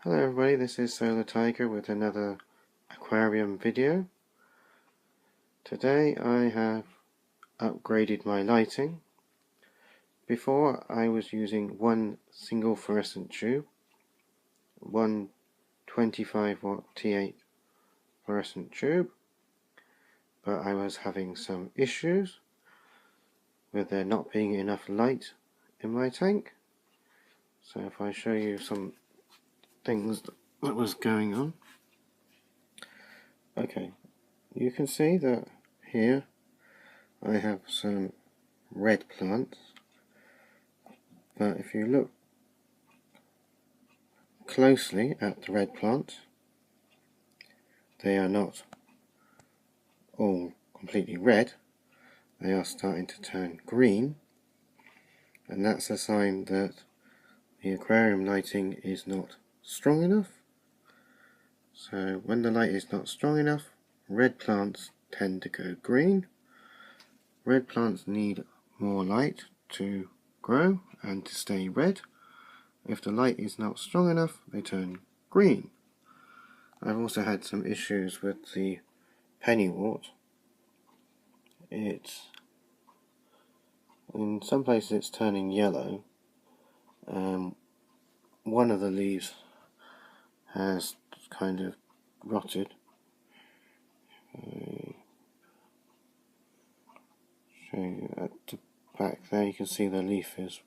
Hello everybody, this is Solar Tiger with another aquarium video. Today I have upgraded my lighting. Before I was using one single fluorescent tube, one 25 watt T8 fluorescent tube, but I was having some issues with there not being enough light in my tank. So if I show you some things that was going on. Okay, you can see that here I have some red plants, but if you look closely at the red plants, they are not all completely red, they are starting to turn green, and that's a sign that the aquarium lighting is not strong enough. So when the light is not strong enough, red plants tend to go green. Red plants need more light to grow and to stay red. If the light is not strong enough, they turn green. I've also had some issues with the pennywort. In some places it's turning yellow. One of the leaves has kind of rotted. Show you at the back there, you can see the leaf is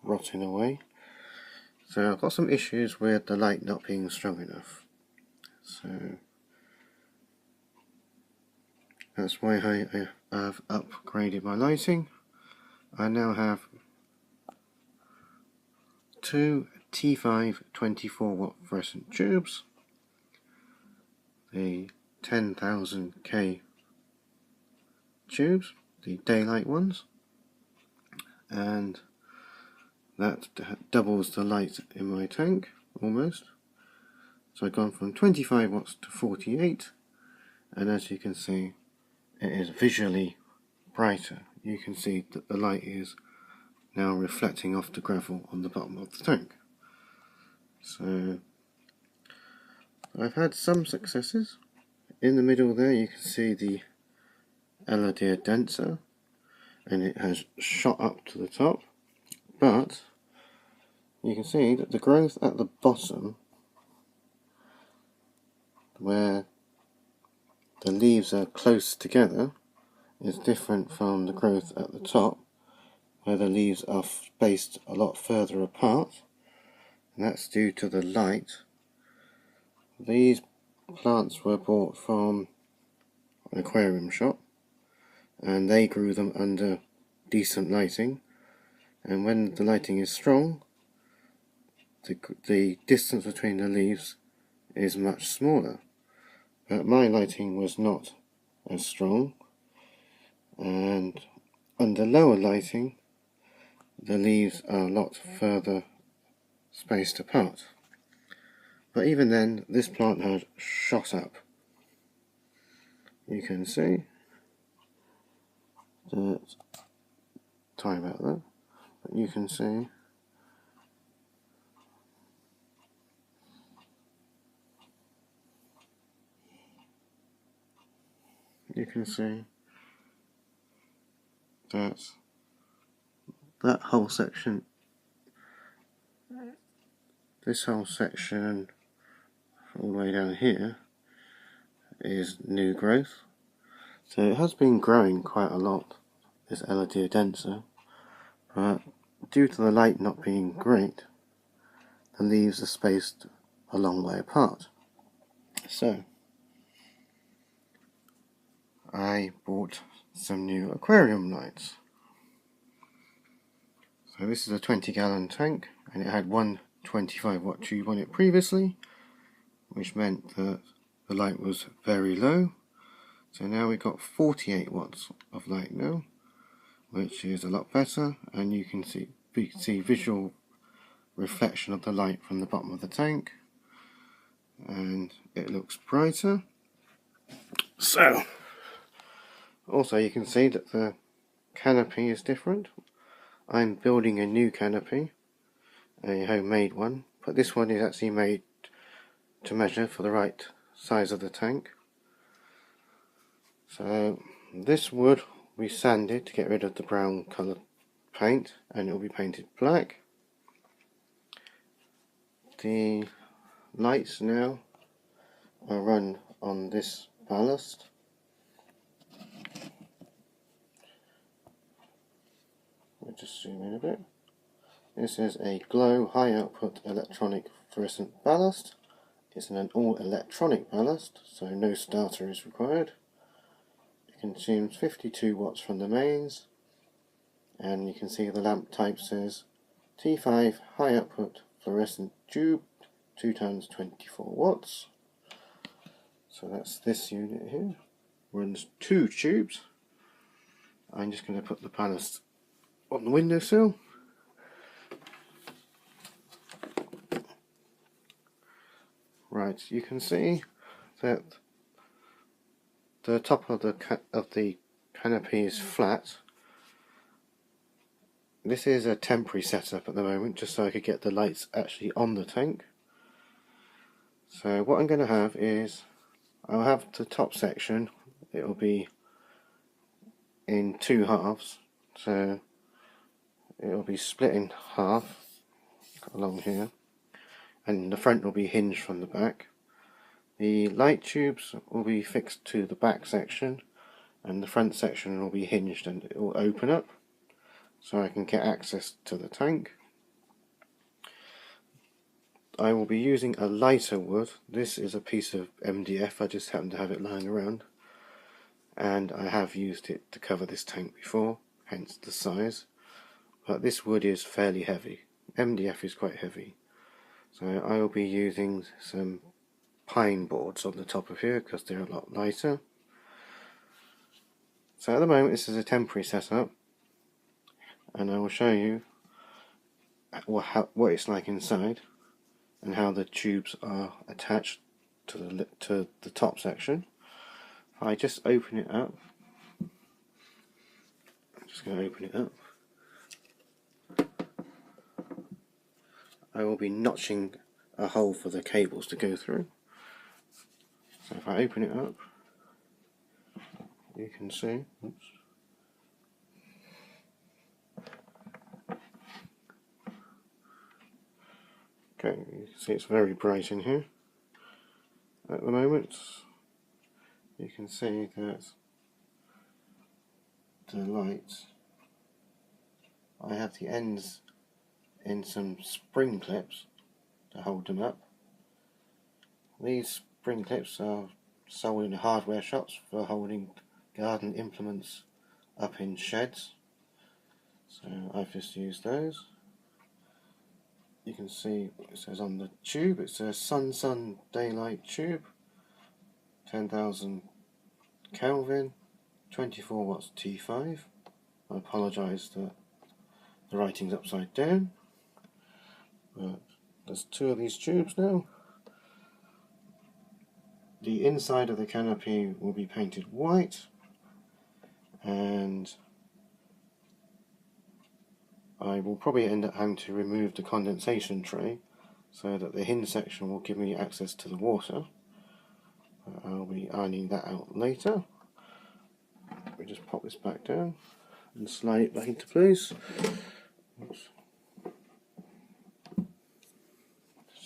rotting away. So I've got some issues with the light not being strong enough. So that's why I have upgraded my lighting. I now have two T5 24 watt fluorescent tubes, the 10,000K tubes, the daylight ones, and that doubles the light in my tank almost. So I've gone from 25 watts to 48, and as you can see, it is visually brighter. You can see that the light is now reflecting off the gravel on the bottom of the tank. So I've had some successes. In the middle there you can see the Eladia denser, and it has shot up to the top, but you can see that the growth at the bottom, where the leaves are close together, is different from the growth at the top, where the leaves are spaced a lot further apart, and that's due to the light. These plants were bought from an aquarium shop, and they grew them under decent lighting, and when the lighting is strong, the distance between the leaves is much smaller. But my lighting was not as strong, and under lower lighting the leaves are a lot further spaced apart. But even then, this plant had shot up. You can see that, sorry about that, but you can see that that whole section, this whole section all the way down here is new growth. So it has been growing quite a lot, this Eladia denser, but due to the light not being great, the leaves are spaced a long way apart. So I bought some new aquarium lights. So this is a 20-gallon tank, and it had one 25 watt tube on it previously, which meant that the light was very low. So now we've got 48 watts of light now, which is a lot better, and you can see visual reflection of the light from the bottom of the tank, and it looks brighter. So also you can see that the canopy is different. I'm building a new canopy, a homemade one, but this one is actually made to measure for the right size of the tank. So this wood we sanded to get rid of the brown colour paint, and it will be painted black. The lights now are run on this ballast. I'll just zoom in a bit. This is a glow high output electronic fluorescent ballast. It's an all electronic ballast, so no starter is required. It consumes 52 watts from the mains, and you can see the lamp type says T5 high output fluorescent tube, 2 times 24 watts. So that's this unit here. Runs 2 tubes. I'm just going to put the ballast on the windowsill. Right, you can see that the top of the canopy is flat. This is a temporary setup at the moment, just so I could get the lights actually on the tank. So what I'm going to have is, I'll have the top section, it will be in 2 halves, so it will be split in half along here, and the front will be hinged from the back. The light tubes will be fixed to the back section, and the front section will be hinged and it will open up so I can get access to the tank. I will be using a lighter wood. This is a piece of MDF, I just happen to have it lying around, and I have used it to cover this tank before, hence the size. But this wood is fairly heavy. MDF is quite heavy, so I will be using some pine boards on the top of here because they're a lot lighter. So at the moment this is a temporary setup, and I will show you what it's like inside and how the tubes are attached to the top section. If I just open it up, I'm just going to open it up. I will be notching a hole for the cables to go through. So if I open it up, you can see, oops, okay, you can see it's very bright in here at the moment. You can see that the lights, I have the ends in some spring clips to hold them up. These spring clips are sold in hardware shops for holding garden implements up in sheds, so I've just used those. You can see what it says on the tube. It's a sun daylight tube, 10,000 Kelvin, 24 watts T5. I apologise that the writing's upside down, but there's 2 of these tubes now. The inside of the canopy will be painted white, and I will probably end up having to remove the condensation tray so that the hinge section will give me access to the water. I'll be ironing that out later. We just pop this back down and slide it back into place. Oops.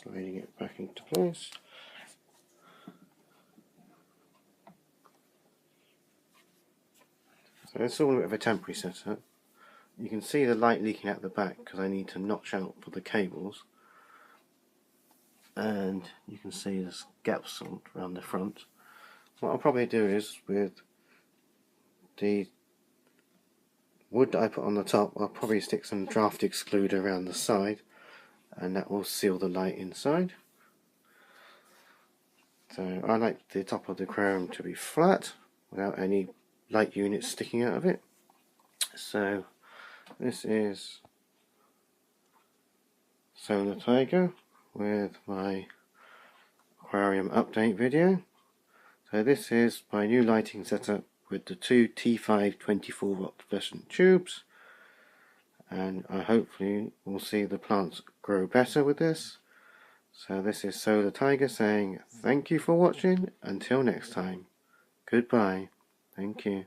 Sliding it back into place. So it's all a bit of a temporary setup. You can see the light leaking out the back because I need to notch out for the cables, and you can see there's gaps around the front. What I'll probably do is, with the wood that I put on the top, I'll probably stick some draft excluder around the side, and that will seal the light inside. So I like the top of the aquarium to be flat without any light units sticking out of it. So this is Solar Tiger with my aquarium update video. So this is my new lighting setup with the 2 T5 24 watt fluorescent tubes, and I hopefully will see the plants grow better with this. So this is So the Tiger saying thank you for watching. Until next time. Goodbye. Thank you.